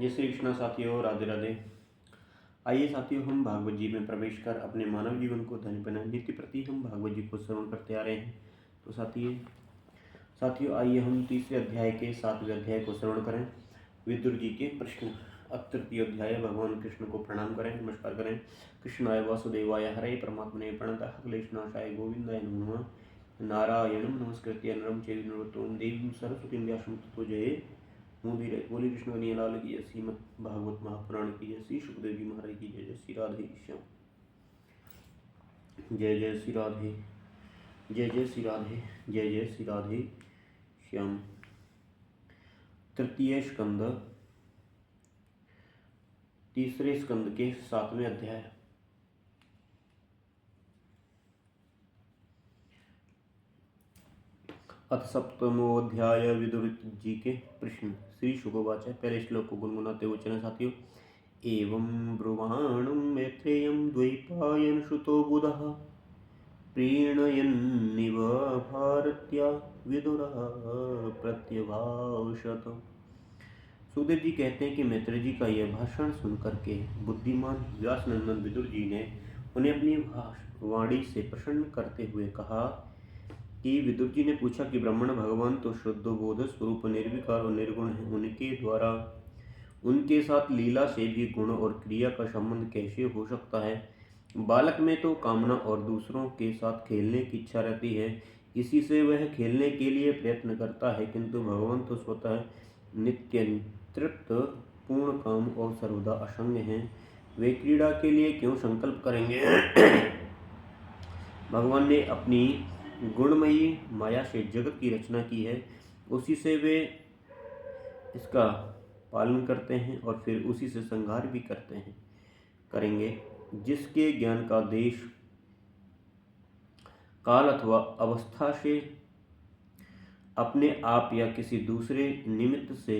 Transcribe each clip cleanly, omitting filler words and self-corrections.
जय श्री कृष्ण साथियों, राधे राधे। आइए साथियों, हम भागवत जी में प्रवेश कर अपने मानव जीवन को धन्य बनाए नित्य प्रति हम भागवत जी को श्रवण करते आ रहे हैं। तो साथियों आइए हम तीसरे अध्याय के 7वें अध्याय को श्रवण करें। विदुर जी के प्रश्न। अब तृतीय अध्याय। भगवान कृष्ण को प्रणाम करें, नमस्कार करें। कृष्णाय वासुदेवाय हरे परमात्मने प्रणतः क्लेशनाशाय गोविंदाय नमो नमः। नारायणं नमस्कृत्य नरं चैव नरोत्तमं देवीं सरस्वतीं व्यासं ततो जये मुदीर। बोली कृष्ण कन्हैया लाल की जय। श्रीमद् भागवत महापुराण की जय। श्री सुखदेव जी महाराज की जय। जय श्री राधे श्याम। जय जय श्री राधे, जय जय श्री राधे, जय जय श्री राधे श्याम। तृतीय स्कंद, तीसरे स्कंद के 7वें अध्याय। अथ सप्तमोऽध्याय। विदुर जी के प्रश्न। श्री शुकोवाच। पहले श्लोक को गुनगुनाते हुए चलें साथियों। एवं ब्रुवाणं मैत्रेयं द्वैपायन श्रुतो बुधः प्रीणयन्निव भारत्या विदुरः प्रत्यभाषत। सुखदेव जी कहते हैं कि मैत्रेय जी का यह भाषण सुनकर के बुद्धिमान व्यासनंदन विदुर जी ने उन्हें अपनी वाणी से प्रसन्न करते हुए कहा कि विदुर जी ने पूछा कि ब्राह्मण भगवान तो शुद्धोबोध स्वरूप निर्विकार और निर्गुण है, उनके द्वारा उनके साथ लीला से भी गुण और क्रिया का संबंध कैसे हो सकता है। बालक में तो कामना और दूसरों के साथ खेलने की इच्छा रहती है, इसी से वह खेलने के लिए प्रयत्न करता है, किंतु भगवान तो स्वतः नित्य तृप्त पूर्ण काम और सर्वदा असंग हैं, वे क्रीड़ा के लिए क्यों संकल्प करेंगे। भगवान ने अपनी गुणमयी माया से जगत की रचना की है, उसी से वे इसका पालन करते हैं और फिर उसी से संहार भी करेंगे। जिसके ज्ञान का देश काल अथवा अवस्था से अपने आप या किसी दूसरे निमित्त से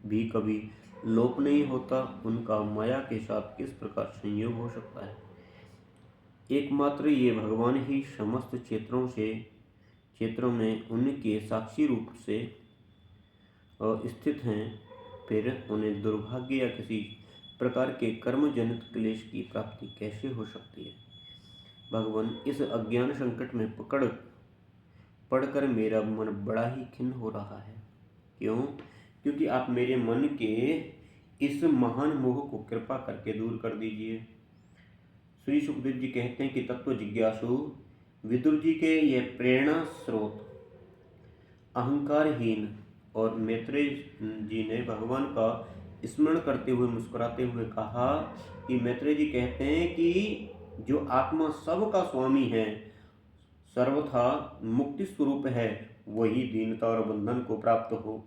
भी कभी लोप नहीं होता, उनका माया के साथ किस प्रकार संयोग हो सकता है। एकमात्र ये भगवान ही समस्त क्षेत्रों में उनके साक्षी रूप से स्थित हैं, फिर उन्हें दुर्भाग्य या किसी प्रकार के कर्म जनित क्लेश की प्राप्ति कैसे हो सकती है। भगवान, इस अज्ञान संकट में पढ़कर मेरा मन बड़ा ही खिन्न हो रहा है। क्यों? क्योंकि आप मेरे मन के इस महान मोह को कृपा करके दूर कर दीजिए। श्री सुखदेव जी कहते हैं कि तत्व जिज्ञासु विदुर जी के ये प्रेरणा स्रोत अहंकारहीन और मैत्रेय जी ने भगवान का स्मरण करते हुए मुस्कुराते हुए कहा कि मैत्रेय जी कहते हैं कि जो आत्मा सबका स्वामी है, सर्वथा मुक्ति स्वरूप है, वही दीनता और बंधन को प्राप्त हो।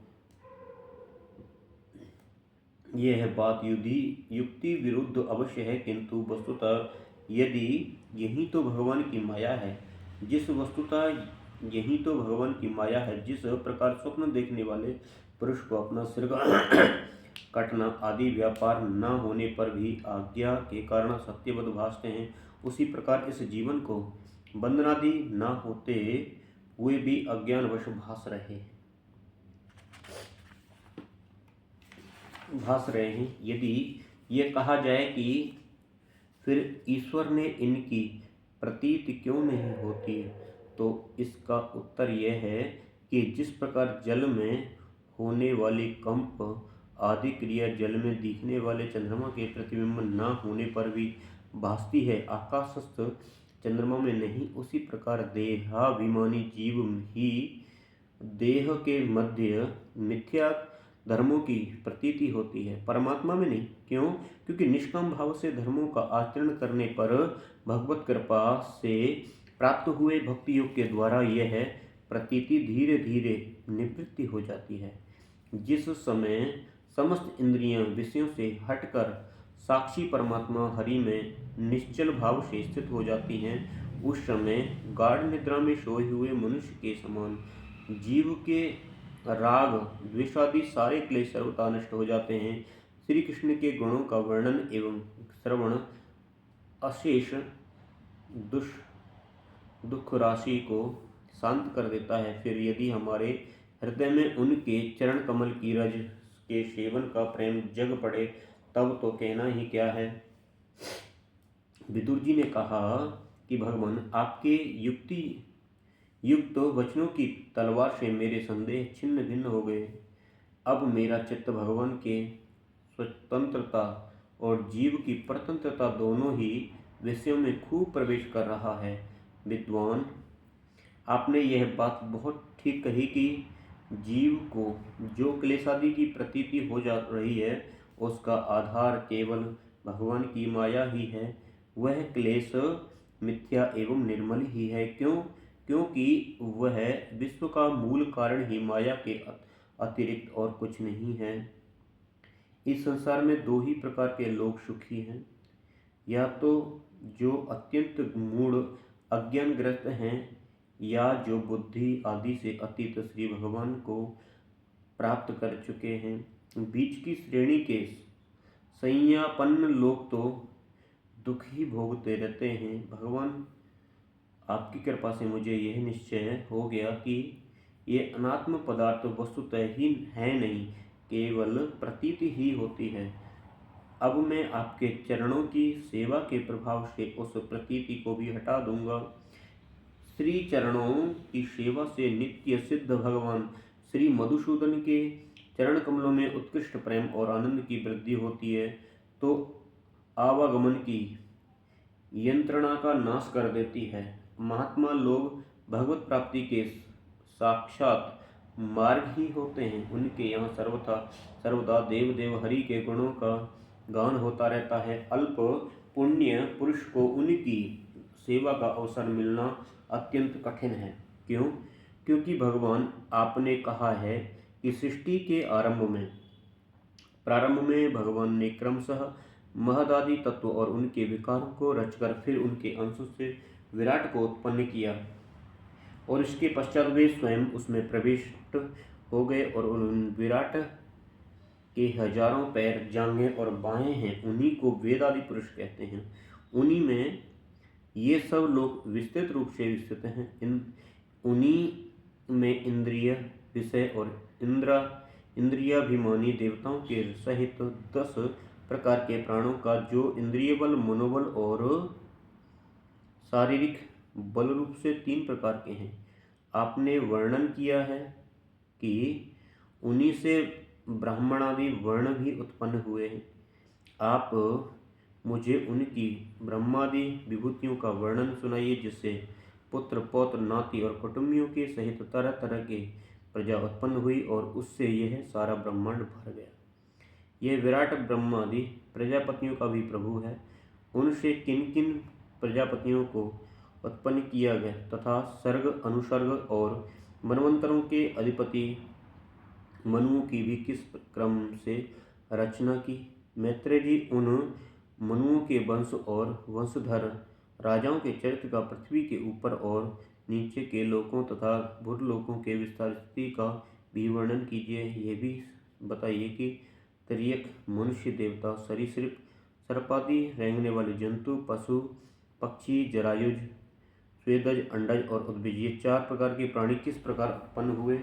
यह बात युक्ति विरुद्ध अवश्य है, किंतु वस्तुतः यदि यही तो भगवान की माया है, जिस प्रकार स्वप्न देखने वाले पुरुष को अपना सिर काटना आदि व्यापार न होने पर भी आज्ञा के कारण सत्यवत भासते हैं, उसी प्रकार इस जीवन को बंधनादि न होते हुए भी अज्ञानवश भास रहे हैं। यदि ये कहा जाए कि फिर ईश्वर ने इनकी प्रतीति क्यों नहीं होती, तो इसका उत्तर यह है कि जिस प्रकार जल में होने वाली कंप आदि क्रिया जल में दिखने वाले चंद्रमा के प्रतिबिंब न होने पर भी भासती है, आकाशस्थ चंद्रमा में नहीं, उसी प्रकार देहाभिमानी जीव ही देह के मध्य मिथ्या धर्मों की प्रतीति होती है, परमात्मा में नहीं। क्यों? क्योंकि निष्काम भाव से धर्मों का आचरण करने पर भगवत कृपा से प्राप्त हुए भक्ति योग के द्वारा यह प्रतीति धीरे धीरे निवृत्ति हो जाती है। जिस समय समस्त इंद्रियां विषयों से हटकर साक्षी परमात्मा हरि में निश्चल भाव से स्थित हो जाती हैं, उस समय गाढ़ निद्रा में सोए हुए मनुष्य के समान जीव के राग द्वेषादि सारे क्लेश सर्वथा नष्ट हो जाते हैं। श्री कृष्ण के गुणों का वर्णन एवं श्रवण अशेष दुख राशि को शांत कर देता है। फिर यदि हमारे हृदय में उनके चरण कमल की रज के सेवन का प्रेम जग पड़े तब तो कहना ही क्या है। विदुर जी ने कहा कि भगवान, आपके युक्ति युक्त वचनों की तलवार से मेरे संदेह छिन्न भिन्न हो गए। अब मेरा चित्त भगवान के स्वतंत्रता और जीव की परतंत्रता दोनों ही विषयों में खूब प्रवेश कर रहा है। विद्वान, आपने यह बात बहुत ठीक कही कि जीव को जो क्लेशादि की प्रतीति हो जा रही है उसका आधार केवल भगवान की माया ही है। वह क्लेश मिथ्या एवं निर्मल ही है। क्योंकि वह विश्व का मूल कारण ही माया के अतिरिक्त और कुछ नहीं है। इस संसार में दो ही प्रकार के लोग सुखी हैं, या तो जो अत्यंत मूढ़ अज्ञानग्रस्त हैं, या जो बुद्धि आदि से अतीत श्री भगवान को प्राप्त कर चुके हैं। बीच की श्रेणी के संज्ञापन्न लोग तो दुख ही भोगते रहते हैं। भगवान, आपकी कृपा से मुझे यह निश्चय हो गया कि ये अनात्म पदार्थ वस्तुतः ही है नहीं, केवल प्रतीति ही होती है। अब मैं आपके चरणों की सेवा के प्रभाव से उस प्रतीति को भी हटा दूंगा। श्री चरणों की सेवा से नित्य सिद्ध भगवान श्री मधुसूदन के चरण कमलों में उत्कृष्ट प्रेम और आनंद की वृद्धि होती है, तो आवागमन की यंत्रणा का नाश कर देती है। महात्मा लोग भगवत प्राप्ति के साक्षात मार्ग ही होते हैं। उनके यहाँ सर्वदा देव देव हरि के गुणों का गान होता रहता है। अल्प पुण्य पुरुष को उनकी सेवा का अवसर मिलना अत्यंत कठिन है। क्यों? क्योंकि भगवान, आपने कहा है कि सृष्टि के प्रारंभ में भगवान ने क्रमशः महदादि तत्व और उनके विकारों को रचकर फिर उनके अंशों से विराट को उत्पन्न किया, और इसके पश्चात वे स्वयं उसमें प्रविष्ट हो गए। और उन विराट के हजारों पैर, जांघें और बाहें हैं, उन्हीं को वेदादि पुरुष कहते हैं। उन्हीं में ये सब लोग विस्तृत रूप से स्थित हैं। उन्हीं में इंद्रिय, विषय और इंद्रियाभिमानी देवताओं के सहित 10 प्रकार के प्राणों का, जो इंद्रिय बल, मनोबल और शारीरिक बल रूप से 3 प्रकार के हैं, आपने वर्णन किया है कि उन्हीं से ब्राह्मणादि वर्ण भी उत्पन्न हुए हैं। आप मुझे उनकी ब्रह्मादि विभूतियों का वर्णन सुनाइए, जिससे पुत्र, पौत्र, नाती और कुटुंबियों के सहित तरह तरह के प्रजा उत्पन्न हुई और उससे यह सारा ब्रह्मांड भर गया। यह विराट ब्रह्मादि प्रजापतियों का भी प्रभु है। उनसे किन किन प्रजापतियों को उत्पन्न किया गया तथा सर्ग, अनुसर्ग और मनवंतरों के अधिपति मनुओं की भी किस क्रम से रचना की। मैत्रेय जी उन मनुओं के वंश और वंशधर राजाओं के चरित्र का पृथ्वी के ऊपर और नीचे के लोकों तथा भूलोकों के विस्तार स्थिति का भी वर्णन कीजिए। यह भी बताइए कि तिर्यक, मनुष्य, देवता, सरीसृप, सर्पादि, रेंगने वाले जंतु, पशु, पक्षी, जरायुज, स्वेदज, अंडज और उद्भिज, ये 4 प्रकार के प्राणी किस प्रकार उत्पन्न हुए,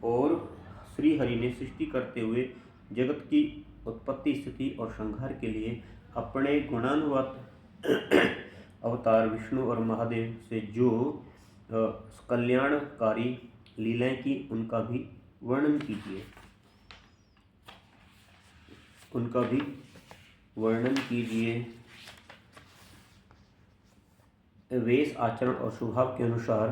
और श्री हरि ने सृष्टि करते हुए जगत की उत्पत्ति, स्थिति और संहार के लिए अपने गुणानुवाद अवतार विष्णु और महादेव से जो कल्याणकारी लीलाएं की, उनका भी वर्णन कीजिए। वेश, आचरण और स्वभाव के अनुसार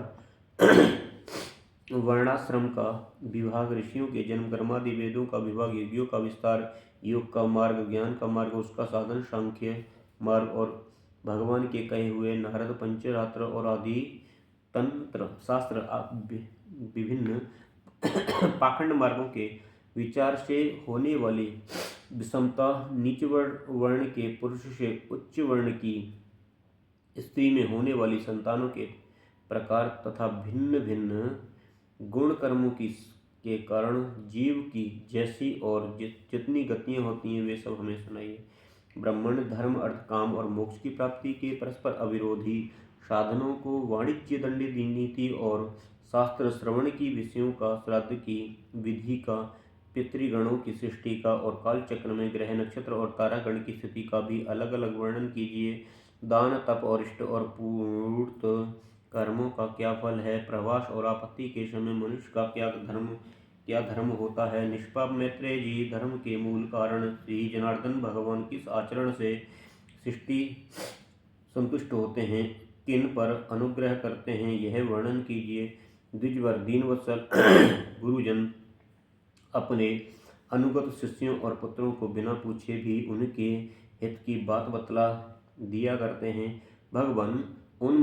वर्णाश्रम का विभाग, ऋषियों के जन्म, कर्मादि, वेदों का विभाग, यज्ञों का विस्तार, योग का मार्ग, ज्ञान का मार्ग, उसका साधन, सांख्य मार्ग, और भगवान के कहे हुए नारद पंचरात्र और आदि तंत्र शास्त्र विभिन्न पाखंड मार्गों के विचार से होने वाली विषमता, नीच वर्ण के पुरुष से उच्च वर्ण की स्त्री में होने वाली संतानों के प्रकार तथा भिन्न भिन्न गुण कर्मों के कारण जीव की जैसी और जितनी गतियाँ होती हैं, वे सब हमें सुनाइए। ब्राह्मण धर्म, अर्थ, काम और मोक्ष की प्राप्ति के परस्पर अविरोधी साधनों को, वाणिज्य, दंडी नीति और शास्त्र श्रवण की विषयों का, श्राद्ध की विधि का, पितृगणों की सृष्टि का और कालचक्र में ग्रह नक्षत्र और तारागण की स्थिति का भी अलग अलग वर्णन कीजिए। दान तप और इष्ट और पूर्त कर्मों का क्या फल है। प्रवास और आपत्ति के समय मनुष्य का क्या धर्म होता है। निष्पाप मैत्रेय जी, धर्म के मूल कारण श्री जनार्दन भगवान किस आचरण से सृष्टि संतुष्ट होते हैं, किन पर अनुग्रह करते हैं, यह वर्णन कीजिए। द्विजवर दीनवत्सल गुरुजन अपने अनुगत शिष्यों और पुत्रों को बिना पूछे भी उनके हित की बात बतला दिया करते हैं। भगवान, उन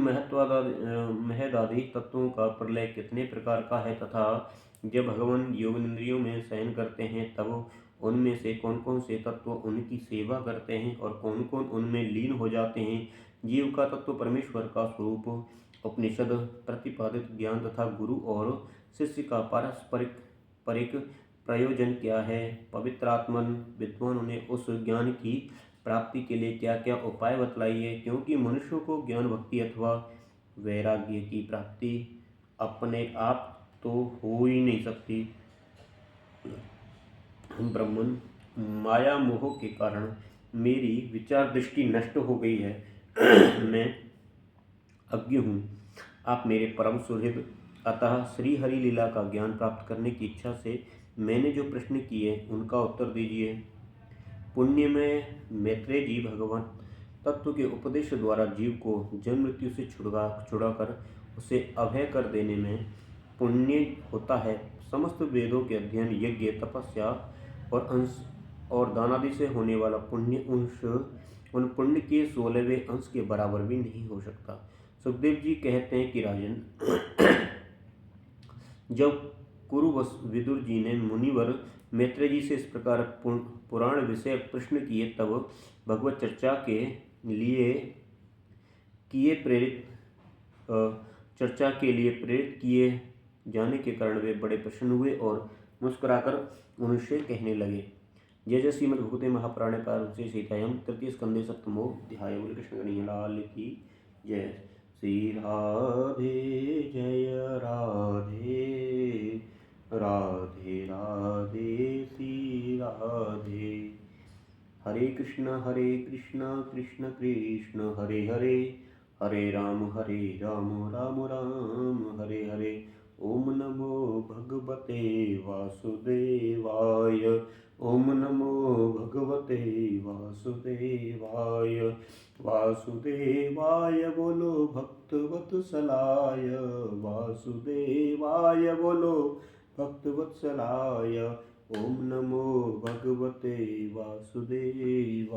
महदादि तत्वों का प्रलय कितने प्रकार का है तथा जब भगवान योगेंद्रियों में शयन करते हैं तब उनमें से कौन कौन से तत्व उनकी सेवा करते हैं और कौन कौन उनमें लीन हो जाते हैं। जीव का तत्व परमेश्वर का स्वरूप, उपनिषद प्रतिपादित ज्ञान तथा गुरु और शिष्य का पारस्परिक परिक प्रयोजन क्या है। पवित्रात्मन विद्वानों ने उस ज्ञान की प्राप्ति के लिए क्या क्या उपाय बतलाइए, क्योंकि मनुष्यों को ज्ञान भक्ति अथवा वैराग्य की प्राप्ति अपने आप तो हो ही नहीं सकती। ब्राह्मण, माया मोह के कारण मेरी विचार दृष्टि नष्ट हो गई है। मैं अज्ञ हूँ, आप मेरे परम सुहृद, अतः श्री हरि लीला का ज्ञान प्राप्त करने की इच्छा से मैंने जो प्रश्न किए उनका उत्तर दीजिए। पुण्य में मैत्रेय जी, भगवान तत्व के उपदेश द्वारा जीव को जन्म मृत्यु से छुड़ाकर उसे अभय कर देने में पुण्य होता है। समस्त वेदों के अध्ययन, यज्ञ, तपस्या और अंश और दान आदि से होने वाला पुण्य अंश उन पुण्य के 16वें अंश के बराबर भी नहीं हो सकता। सुखदेव जी कहते हैं कि राजन, जब कुरुवश विदुर जी ने मुनिवर मैत्रेय जी से इस प्रकार पुराण विषय प्रश्न किए तब भगवत चर्चा के लिए प्रेरित किए जाने के कारण वे बड़े प्रसन्न हुए और मुस्कुराकर उनसे कहने लगे। जय जय श्रीमद्भगवते महापुराणे पारमहंसे सीतायाम तृतीय स्कंदे सप्तमो अध्याय। बोले कृष्ण कन्हैयालाल की जय। श्री राधे जय राधे राधे राधे श्री राधे। हरे कृष्ण कृष्ण कृष्ण हरे हरे, हरे राम राम राम हरे हरे। ओम नमो भगवते वासुदेवाय, ओम नमो भगवते वासुदेवाय। वासुदेवाय बोलो भक्तवत्सलाय, वासुदेवाय बोलो भक्तवत्सलाय। ओम नमो भगवते वासुदेवाय।